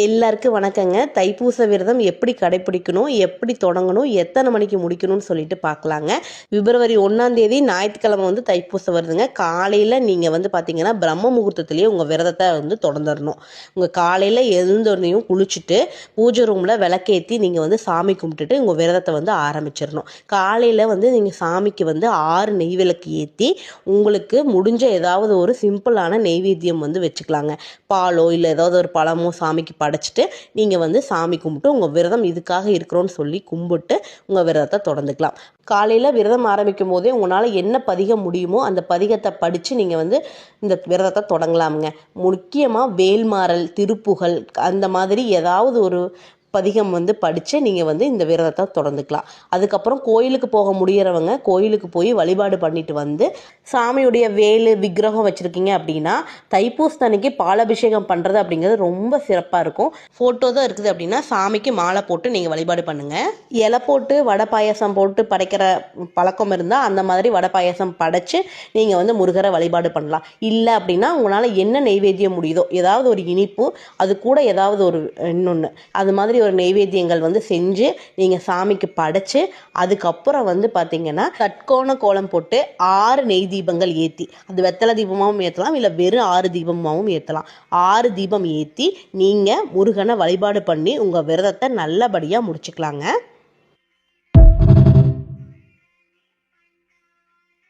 எல்லாருக்கும் வணக்கங்க. தைப்பூச விரதம் எப்படி கடைப்பிடிக்கணும், எப்படி தொடங்கணும், எத்தனை மணிக்கு முடிக்கணும்னு சொல்லிட்டு பார்க்கலாங்க. பிப்ரவரி 1ஆம் தேதி ஞாயிற்றுக்கிழமை தைப்பூசம் வருதுங்க. காலையில் நீங்கள் பார்த்தீங்கன்னா பிரம்ம முகூர்த்தத்திலேயே உங்கள் விரதத்தை தொடர்ந்துடணும். உங்கள் காலையில் எழுந்தோடனையும் குளிச்சுட்டு பூஜை ரூமில் விளக்கேற்றி நீங்கள் சாமி கும்பிட்டுட்டு உங்கள் விரதத்தை ஆரம்பிச்சிடணும். காலையில் நீங்கள் சாமிக்கு 6 நெய் விளக்கு ஏற்றி உங்களுக்கு முடிஞ்ச ஏதாவது ஒரு சிம்பிளான நெய்வேத்தியம் வச்சுக்கலாங்க. பாலோ இல்லை ஏதாவது ஒரு பழமோ சாமிக்கு படைச்சிட்டு நீங்கள் சாமி கும்பிட்டு உங்கள் விரதம் இதுக்காக இருக்கிறோன்னு சொல்லி கும்பிட்டு உங்கள் விரதத்தை தொடர்ந்துக்கலாம். காலையில் விரதம் ஆரம்பிக்கும் போதே உங்களால் என்ன பதிகம் முடியுமோ அந்த பதிகத்தை படித்து நீங்கள் இந்த விரதத்தை தொடங்கலாமுங்க. முக்கியமாக வேல்மாறல், திருப்புகழ் அந்த மாதிரி ஏதாவது ஒரு பதிகம் படித்து நீங்கள் இந்த விரதத்தை தொடர்ந்துக்கலாம். அதுக்கப்புறம் கோயிலுக்கு போக முடியறவங்க கோயிலுக்கு போய் வழிபாடு பண்ணிட்டு சாமியுடைய வேலு விக்கிரகம் வச்சுருக்கீங்க அப்படின்னா தைப்பூசத்தன்னைக்கு பாலாபிஷேகம் பண்ணுறது அப்படிங்கிறது ரொம்ப சிறப்பாக இருக்கும். ஃபோட்டோ தான் இருக்குது அப்படின்னா சாமிக்கு மாலை போட்டு நீங்கள் வழிபாடு பண்ணுங்கள். இலை போட்டு வடை பாயசம் போட்டு படைக்கிற பழக்கம் இருந்தால் அந்த மாதிரி வடை பாயசம் படைச்சு நீங்கள் முருகரை வழிபாடு பண்ணலாம். இல்லை அப்படின்னா உங்களால் என்ன நெய்வேத்தியம் முடியுதோ ஏதாவது ஒரு இனிப்பு அது கூட ஏதாவது ஒரு இன்னொன்று அது மாதிரி ஒரு நெய்வேத்தியங்கள் செஞ்சு நீங்கள் சாமிக்கு படைச்சு அதுக்கப்புறம் பார்த்தீங்கன்னா கட்கோண கோலம் போட்டு 6 நெய் தீபங்கள் ஏற்றி அது வெத்தலை தீபமாகவும் ஏற்றலாம், இல்லை வெறும் 6 தீபமாகவும் ஏற்றலாம். 6 தீபம் ஏற்றி நீங்கள் முருகனை வழிபாடு பண்ணி உங்கள் விரதத்தை நல்லபடியாக முடிச்சுக்கலாங்க.